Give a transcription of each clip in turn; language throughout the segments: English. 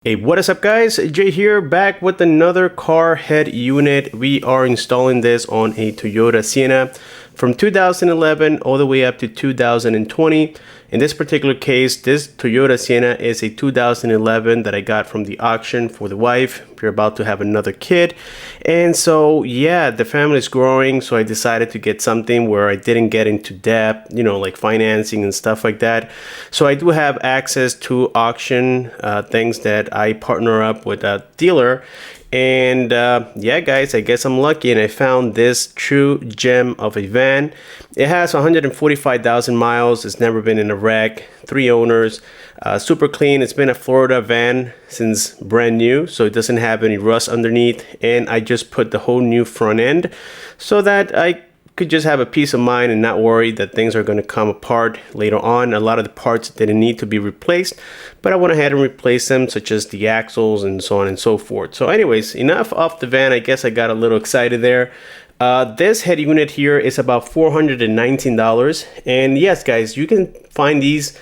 Hey, what is up guys? Jay here, back with another car head unit. We are installing this on a Toyota Sienna from 2011 all the way up to 2020. In this particular case, this Toyota Sienna is a 2011 that I got from the auction for the wife. We're about to have another kid. And so, yeah, the family is growing, so I decided to get something where I didn't get into debt, you know, like financing and stuff like that. So I do have access to auction things that I partner up with a dealer. And yeah guys, I guess I'm lucky and I found this true gem of a van. It has 145,000 miles. It's never been in a wreck, 3 owners, super clean. It's been a Florida van since brand new, so it doesn't have any rust underneath. And I just put the whole new front end so that I could just have a peace of mind and not worry that things are going to come apart later on. A lot of the parts didn't need to be replaced, but I went ahead and replaced them, such as the axles and so on and so forth. So anyways, enough of the van. I guess I got a little excited there. This head unit here is about $419, and yes guys, you can find these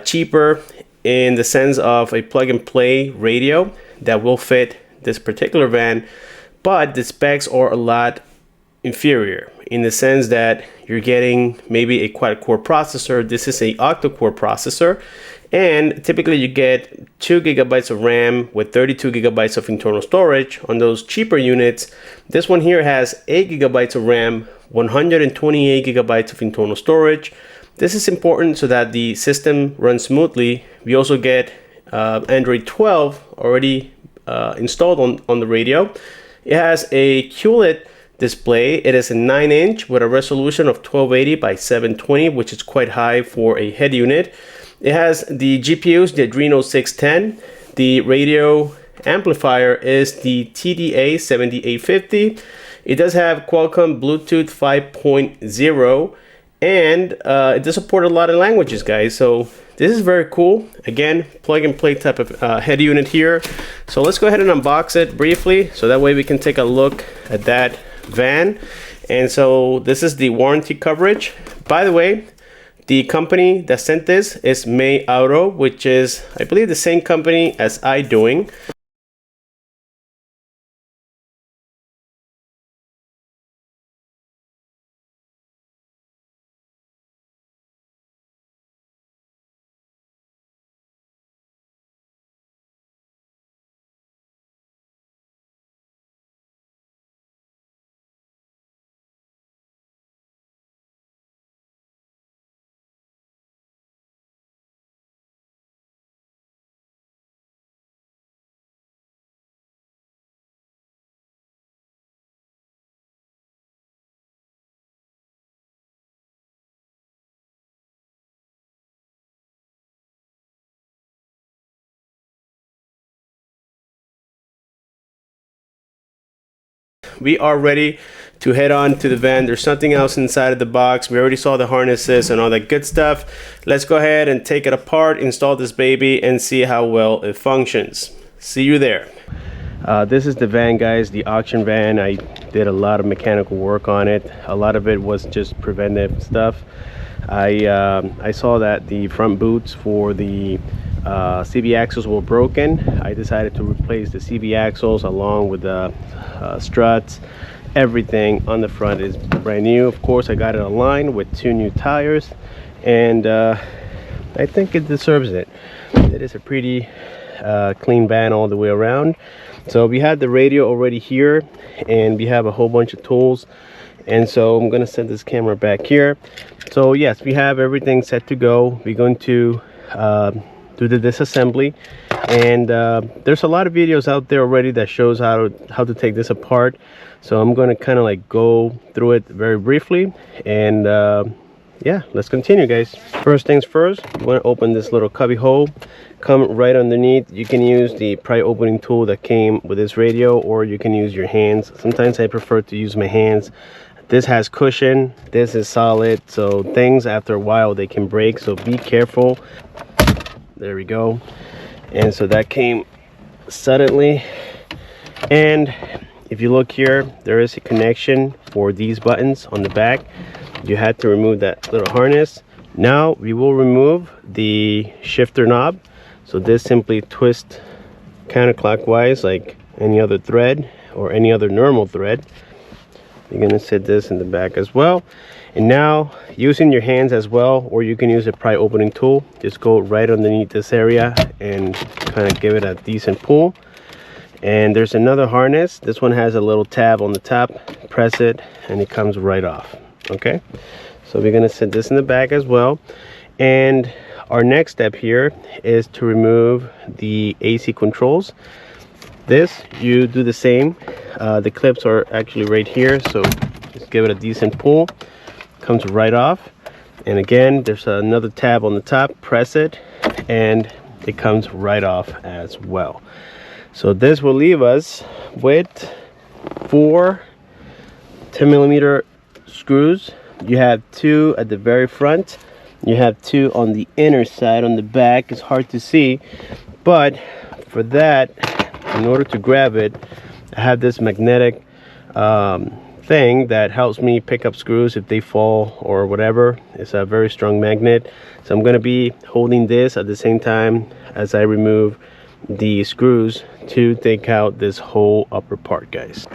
cheaper in the sense of a plug and play radio that will fit this particular van, but the specs are a lot inferior in the sense that you're getting maybe a quad-core processor. This is a octa-core processor, and typically you get 2 gigabytes of RAM with 32 gigabytes of internal storage on those cheaper units. This one here has 8 gigabytes of RAM, 128 gigabytes of internal storage. This is important so that the system runs smoothly. We also get Android 12 already installed on the radio. It has a QLED display. It is a 9-inch with a resolution of 1280 by 720, which is quite high for a head unit. It has the GPUs, the Adreno 610. The radio amplifier is the TDA 7850. It does have Qualcomm Bluetooth 5.0, and it does support a lot of languages, guys. So this is very cool. Again, plug and play type of head unit here. So let's go ahead and unbox it briefly, so that way we can take a look at that van. And so this is the warranty coverage. By the way, the company that sent this is May Auto, which is, I believe, the same company as iDoing. We are ready to head on to the van. There's something else inside of the box. We already saw the harnesses and all that good stuff. Let's go ahead and take it apart, install this baby, and see how well it functions. See you there. This is the van, guys, the auction van. I did a lot of mechanical work on it. A lot of it was just preventive stuff. I saw that the front boots for the CV axles were broken. I decided to replace the CV axles along with the struts. Everything on the front is brand new. Of course, I got it aligned with 2 new tires, and I think it deserves it. It is a pretty clean van all the way around. So we have the radio already here, and we have a whole bunch of tools. And so I'm gonna set this camera back here. So yes, we have everything set to go. We're going to do the disassembly, and there's a lot of videos out there already that shows how to take this apart. So I'm going to kind of like go through it very briefly, and yeah, let's continue, guys. First things first, you want to open this little cubby hole, come right underneath. You can use the pry opening tool that came with this radio, or you can use your hands. Sometimes I prefer to use my hands. This has cushion, this is solid, so things after a while they can break, so be careful. There we go. And so that came suddenly. And if you look here, there is a connection for these buttons on the back. You had to remove that little harness. Now we will remove the shifter knob. So this simply twists counterclockwise like any other thread or any other normal thread. You're gonna set this in the back as well. And now, using your hands as well, or you can use a pry opening tool, just go right underneath this area and kind of give it a decent pull. And there's another harness. This one has a little tab on the top. Press it and it comes right off. Okay, so we're gonna set this in the back as well. And our next step here is to remove the AC controls. This, you do the same. The clips are actually right here, so just give it a decent pull. Comes right off. And again, there's another tab on the top. Press it and it comes right off as well. So this will leave us with 4 10mm screws. You have 2 at the very front. You have 2 on the inner side. On the back, it's hard to see, but for that, in order to grab it, I have this magnetic thing that helps me pick up screws if they fall or whatever. It's a very strong magnet, so I'm going to be holding this at the same time as I remove the screws to take out this whole upper part, guys.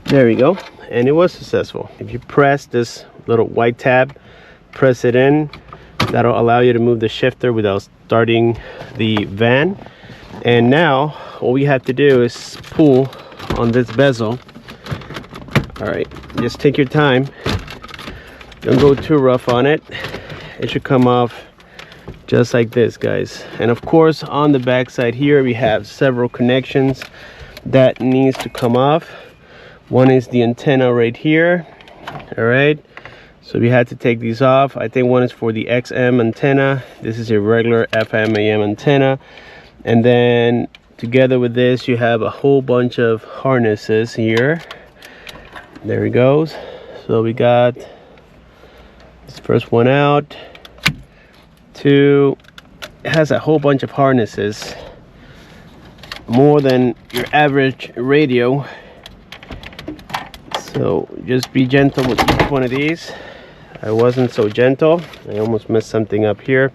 There we go, and it was successful. If you press this little white tab, press it in, that'll allow you to move the shifter without starting the van. And now all we have to do is pull on this bezel. All right, just take your time, don't go too rough on it. It should come off just like this, guys. And of course, on the back side here, we have several connections that needs to come off. One is the antenna right here. All right, so we had to take these off. I think one is for the XM antenna. This is a regular FM AM antenna. And then together with this, you have a whole bunch of harnesses here. There it goes. So we got this first one out. 2, it has a whole bunch of harnesses, more than your average radio. So just be gentle with each one of these. I wasn't so gentle. I almost messed something up here.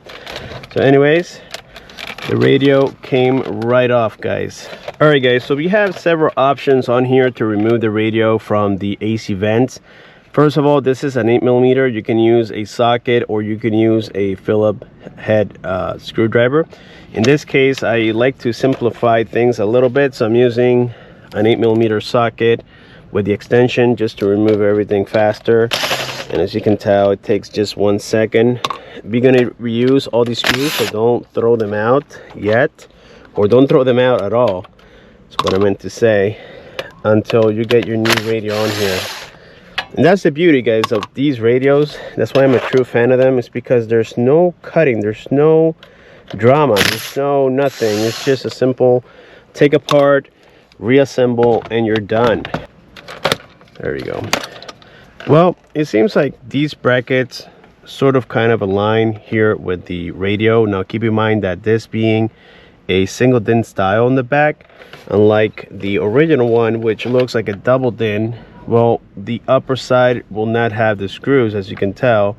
So anyways, the radio came right off, guys. All right, guys, so we have several options on here to remove the radio from the AC vents. First of all, this is an 8mm. You can use a socket or you can use a Phillips head screwdriver. In this case, I like to simplify things a little bit, so I'm using an 8mm socket with the extension just to remove everything faster. And as you can tell, it takes just 1 second. We're gonna reuse all these screws, so don't throw them out yet, or don't throw them out at all. That's what I meant to say, until you get your new radio on here. And that's the beauty, guys, of these radios. That's why I'm a true fan of them. It's because there's no cutting, there's no drama, there's no nothing. It's just a simple take apart, reassemble, and you're done. There we go. Well, it seems like these brackets sort of kind of align here with the radio. Now keep in mind that this being a single DIN style in the back, unlike the original one, which looks like a double DIN, well, the upper side will not have the screws, as you can tell.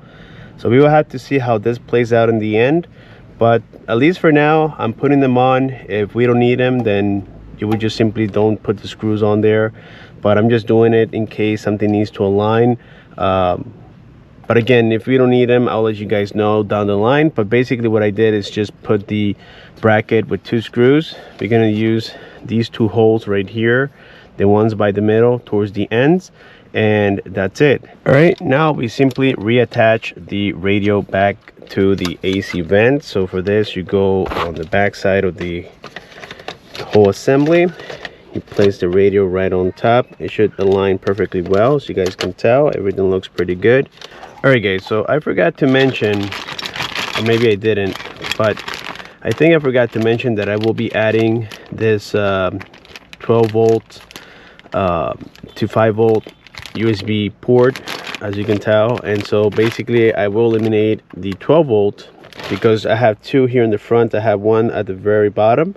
So we will have to see how this plays out in the end, but at least for now, I'm putting them on. If we don't need them, then you would just simply don't put the screws on there. But I'm just doing it in case something needs to align. But again, if we don't need them, I'll let you guys know down the line. But basically what I did is just put the bracket with 2 screws. We're gonna use these 2 holes right here, the ones by the middle towards the ends, and that's it. All right, now we simply reattach the radio back to the AC vent. So for this, you go on the back side of the whole assembly. You place the radio right on top. It should align perfectly well, so you guys can tell everything looks pretty good. All right, guys, so I forgot to mention, or maybe I didn't, but I think I forgot to mention that I will be adding this 12 volt to 5 volt USB port, as you can tell. And so basically I will eliminate the 12 volt because I have 2 here in the front. I have one at the very bottom,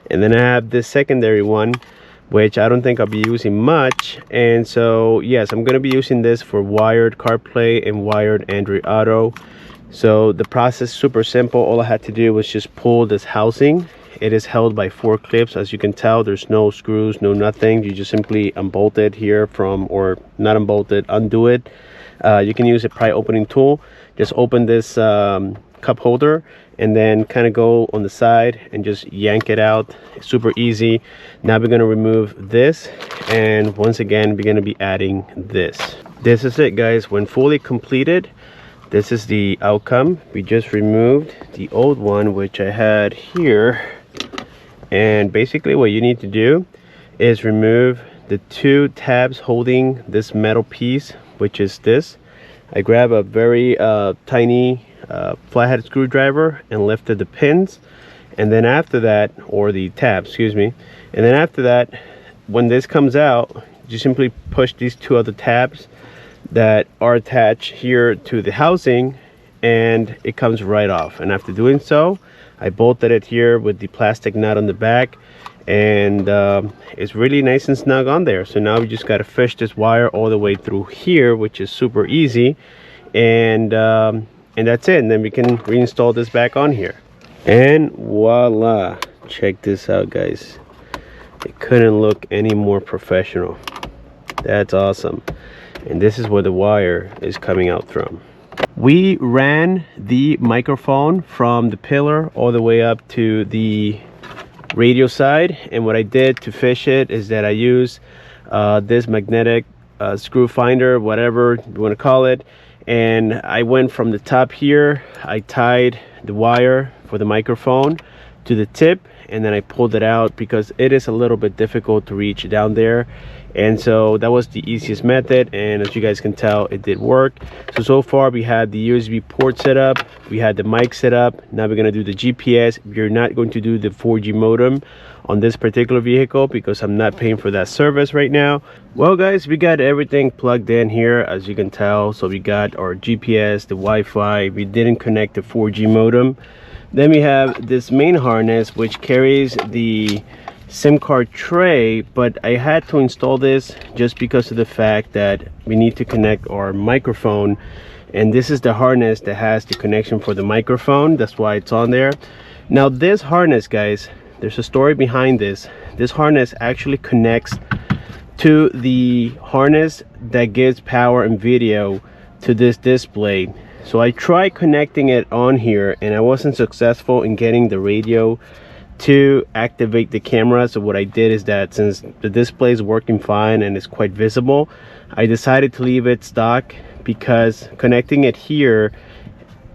and then I have this secondary one which I don't think I'll be using much. And so yes, I'm gonna be using this for wired CarPlay and wired Android Auto. So the process is super simple. All I had to do was just pull this housing. It is held by 4 clips. As you can tell, there's no screws, no nothing. You just simply unbolt it here from, or not unbolt it, undo it. You can use a pry opening tool. Just open this cup holder and then kind of go on the side and just yank it out. It's super easy. Now we're going to remove this, and once again we're going to be adding this. This is it, guys. When fully completed, this is the outcome. We just removed the old one, which I had here, and basically what you need to do is remove the 2 tabs holding this metal piece, which is this. I grab a very tiny flathead screwdriver and lifted the pins, and then after that, or the tabs, excuse me, and then after that, when this comes out, you simply push these 2 other tabs that are attached here to the housing, and it comes right off. And after doing so, I bolted it here with the plastic nut on the back, and it's really nice and snug on there. So now we just got to fish this wire all the way through here, which is super easy, and that's it. And then we can reinstall this back on here, and voila, check this out, guys. It couldn't look any more professional. That's awesome. And this is where the wire is coming out from. We ran the microphone from the pillar all the way up to the radio side, and what I did to fish it is that I used this magnetic screw finder, whatever you want to call it, and I went from the top here. I tied the wire for the microphone to the tip, and then I pulled it out because it is a little bit difficult to reach down there. And so that was the easiest method, and as you guys can tell, it did work. So far we had the USB port set up, we had the mic set up. Now we're going to do the GPS. We're not going to do the 4G modem on this particular vehicle because I'm not paying for that service right now. Well, guys, we got everything plugged in here, as you can tell. So we got our GPS, the Wi-Fi. We didn't connect the 4G modem. Then we have this main harness which carries the SIM card tray, but I had to install this just because of the fact that we need to connect our microphone, and this is the harness that has the connection for the microphone. That's why it's on there. Now this harness, guys, there's a story behind this. This harness actually connects to the harness that gives power and video to this display. So I tried connecting it on here and I wasn't successful in getting the radio to activate the camera. So what I did is that since the display is working fine and it's quite visible, I decided to leave it stock, because connecting it here,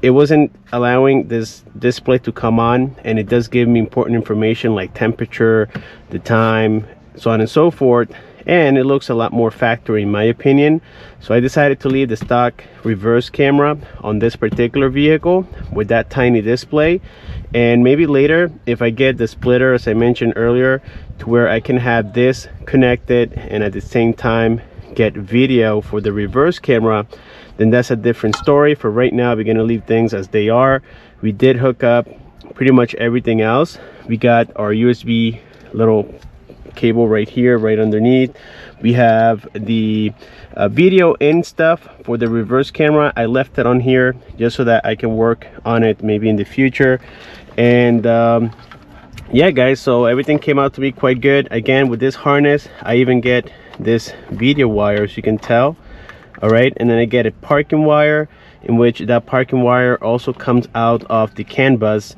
it wasn't allowing this display to come on, and it does give me important information like temperature, the time, so on and so forth, and it looks a lot more factory in my opinion. So I decided to leave the stock reverse camera on this particular vehicle with that tiny display, and maybe later if I get the splitter, as I mentioned earlier, to where I can have this connected and at the same time get video for the reverse camera, then that's a different story. For right now, we're gonna leave things as they are. We did hook up pretty much everything else. We got our USB little cable right here, right underneath. We have the video in stuff for the reverse camera. I left it on here just so that I can work on it maybe in the future. And yeah, guys, so everything came out to be quite good. Again, with this harness, I even get this video wire, as you can tell. All right, and then I get a parking wire, in which that parking wire also comes out of the CAN bus.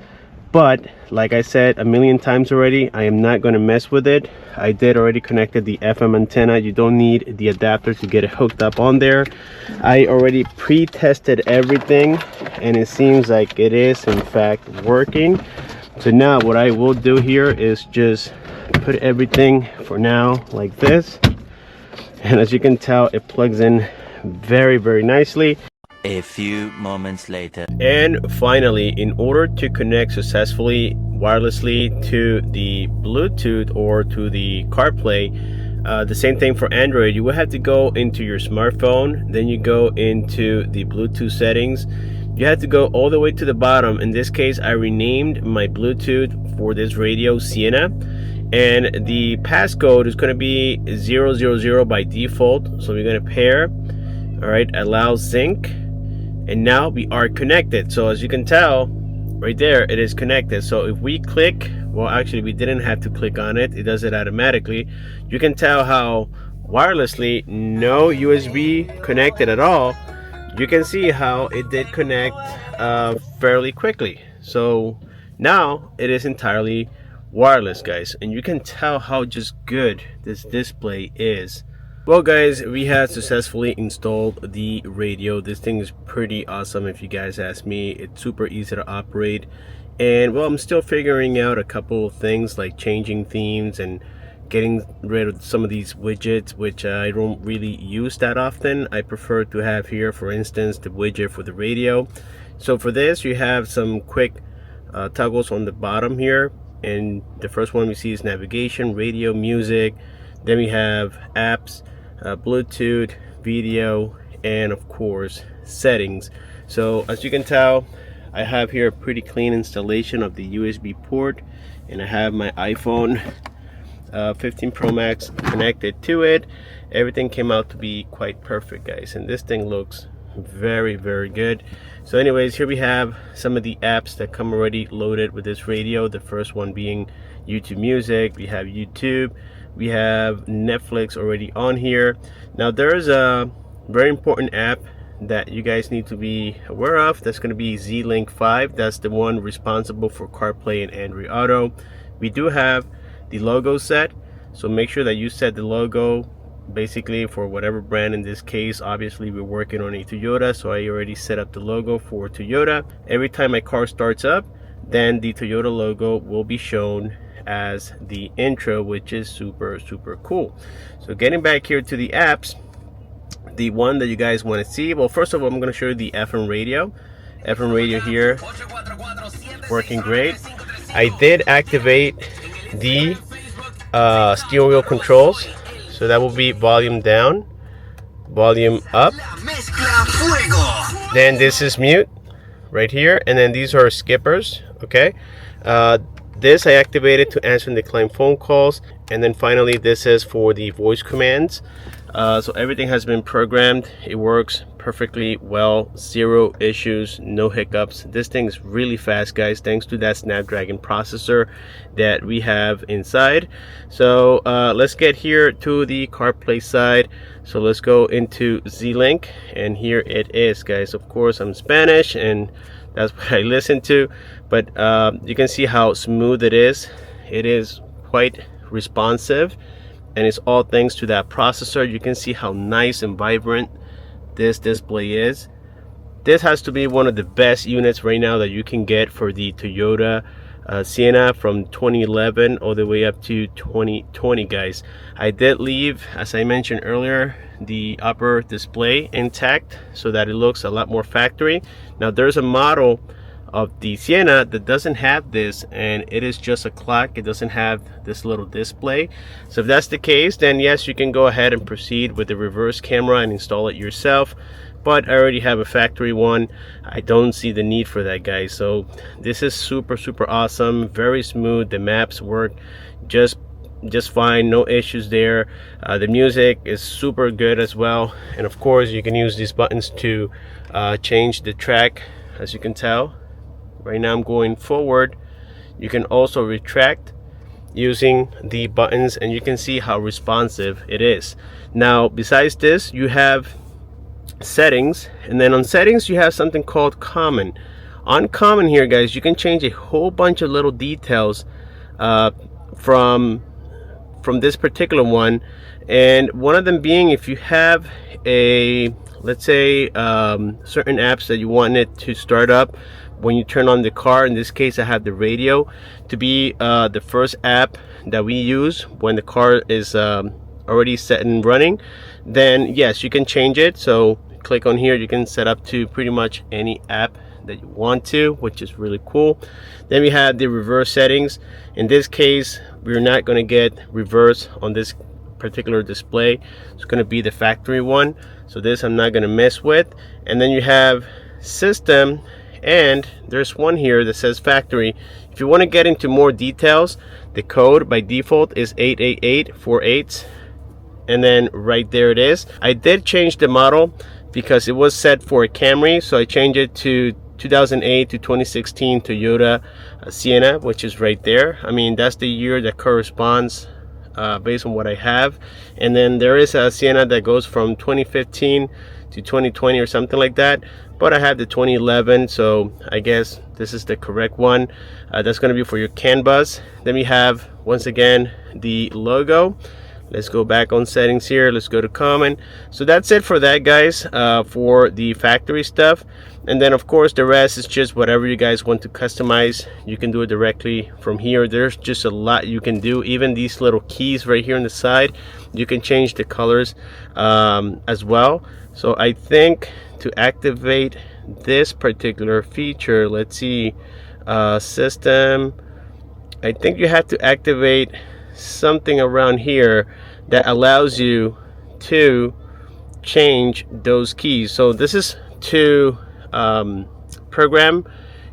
But like I said a million times already, I am not going to mess with it. I did already connected the FM antenna. You don't need the adapter to get it hooked up on there. I already pre-tested everything, and it seems like it is in fact working. So now what I will do here is just put everything for now like this, and as you can tell, it plugs in very, very nicely. A few moments later. And finally, in order to connect successfully wirelessly to the Bluetooth or to the CarPlay, the same thing for Android, you will have to go into your smartphone, then you go into the Bluetooth settings. You have to go all the way to the bottom. In this case, I renamed my Bluetooth for this radio Sienna, and the passcode is going to be 000 by default. So we're going to pair. All right, allow sync, and now we are connected. So as you can tell right there, it is connected. So if we click, well, actually we didn't have to click on it, it does it automatically. You can tell how wirelessly, no USB connected at all, you can see how it did connect fairly quickly. So now it is entirely wireless, guys, and you can tell how just good this display is. Well, guys, we have successfully installed the radio. This thing is pretty awesome if you guys ask me. It's super easy to operate, and well, I'm still figuring out a couple of things like changing themes and getting rid of some of these widgets which I don't really use that often. I prefer to have here, for instance, the widget for the radio. So for this, you have some quick toggles on the bottom here, and the first one we see is navigation, radio, music. Then we have apps, Bluetooth, video, and of course settings. So as you can tell, I have here a pretty clean installation of the USB port, and I have my iPhone 15 Pro Max connected to it. Everything came out to be quite perfect, guys, and this thing looks very, very good. So anyways, here we have some of the apps that come already loaded with this radio. The first one being YouTube Music. We have YouTube, we have Netflix already on here. Now there's a very important app that you guys need to be aware of. That's going to be Z-Link 5. That's the one responsible for CarPlay and Android Auto. We do have the logo set, so make sure that you set the logo basically for whatever brand. In this case, obviously we're working on a Toyota, so I already set up the logo for Toyota. Every time my car starts up, then the Toyota logo will be shown as the intro, which is super cool. So getting back here to the apps, the one that you guys want to see, well, first of all, I'm going to show you the FM radio here, working great. I did activate the steering wheel controls, so that will be volume down, volume up, then this is mute right here, and then these are skippers. Okay, this I activated to answer and decline phone calls, and then finally this is for the voice commands. So everything has been programmed. It works perfectly well, zero issues, no hiccups. This thing is really fast, guys, thanks to that Snapdragon processor that we have inside. So let's get here to the CarPlay side. So let's go into Z-Link, and here it is, guys. Of course, I'm Spanish and that's what I listen to, but you can see how smooth it is. It is quite responsive, and it's all thanks to that processor. You can see how nice and vibrant this display is. This has to be one of the best units right now that you can get for the Toyota Sienna from 2011 all the way up to 2020, guys. I did leave, as I mentioned earlier, the upper display intact so that it looks a lot more factory. Now there's a model of the Sienna that doesn't have this, and it is just a clock. It doesn't have this little display. So if that's the case, then yes, you can go ahead and proceed with the reverse camera and install it yourself, but I already have a factory one. I don't see the need for that, guys. So this is super awesome, very smooth. The maps work just fine, no issues there. The music is super good as well, and of course you can use these buttons to change the track. As you can tell right now, I'm going forward. You can also retract using the buttons, and you can see how responsive it is. Now besides this, you have settings, and then on settings you have something called common. On common here, guys, you can change a whole bunch of little details from this particular one, and one of them being, if you have a, let's say, certain apps that you want it to start up when you turn on the car. In this case, I have the radio to be the first app that we use when the car is already set and running. Then yes, you can change it. So click on here, you can set up to pretty much any app that you want to, which is really cool. Then we have the reverse settings. In this case, we're not going to get reverse on this particular display. It's going to be the factory one, so this I'm not going to mess with. And then you have system And there's one here that says factory. If you want to get into more details, the code by default is 88848, and then right there it is. I did change the model because it was set for a Camry, so I changed it to 2008 to 2016 Toyota Sienna, which is right there. I mean, that's the year that corresponds based on what I have. And then there is a Sienna that goes from 2015 to 2020 or something like that, but I have the 2011, so I guess this is the correct one. That's going to be for your CAN bus. Then we have, once again, the logo. Let's go back on settings here. Let's go to common. So that's it for that, guys, for the factory stuff. And then of course the rest is just whatever you guys want to customize. You can do it directly from here. There's just a lot you can do. Even these little keys right here on the side, you can change the colors as well. So I think to activate this particular feature, let's see, system, I think you have to activate something around here that allows you to change those keys. So this is to program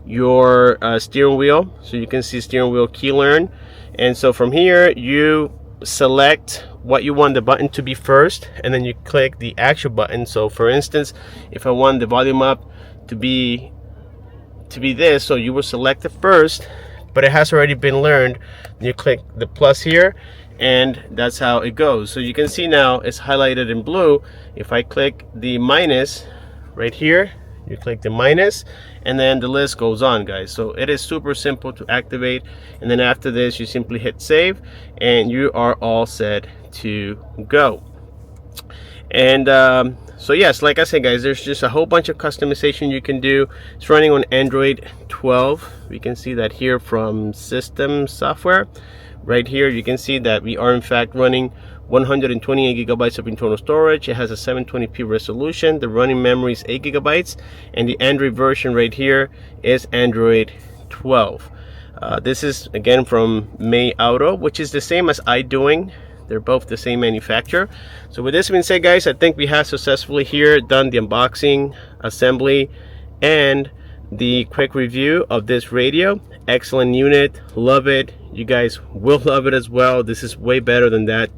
your steering wheel. So you can see steering wheel key learn, and so from here you select what you want the button to be first, and then you click the actual button. So for instance, if I want the volume up to be this, so you will select it first, but it has already been learned. You click the plus here, and that's how it goes. So you can see now it's highlighted in blue. If I click the minus right here, you click the minus, and then the list goes on, guys. So it is super simple to activate, and then after this you simply hit save and you are all set to go. And so yes, like I said, guys, there's just a whole bunch of customization you can do. It's running on Android 12. We can see that here from system software. Right here you can see that we are in fact running 128 gigabytes of internal storage. It has a 720p resolution. The running memory is 8 gigabytes, and the Android version right here is Android 12. This is again from May Auto, which is the same as iDoing. They're both the same manufacturer. So with this being said, guys, I think we have successfully here done the unboxing, assembly, and the quick review of this radio. Excellent unit, love it. You guys will love it as well. This is way better than that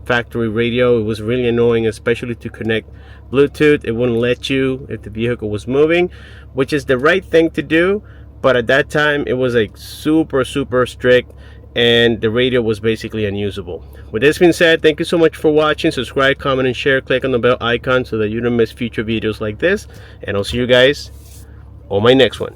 factory radio. It was really annoying, especially to connect Bluetooth. It wouldn't let you if the vehicle was moving, which is the right thing to do, but at that time it was like super strict, and the radio was basically unusable. With this being said, thank you so much for watching. Subscribe, comment, and share. Click on the bell icon so that you don't miss future videos like this, and I'll see you guys on my next one.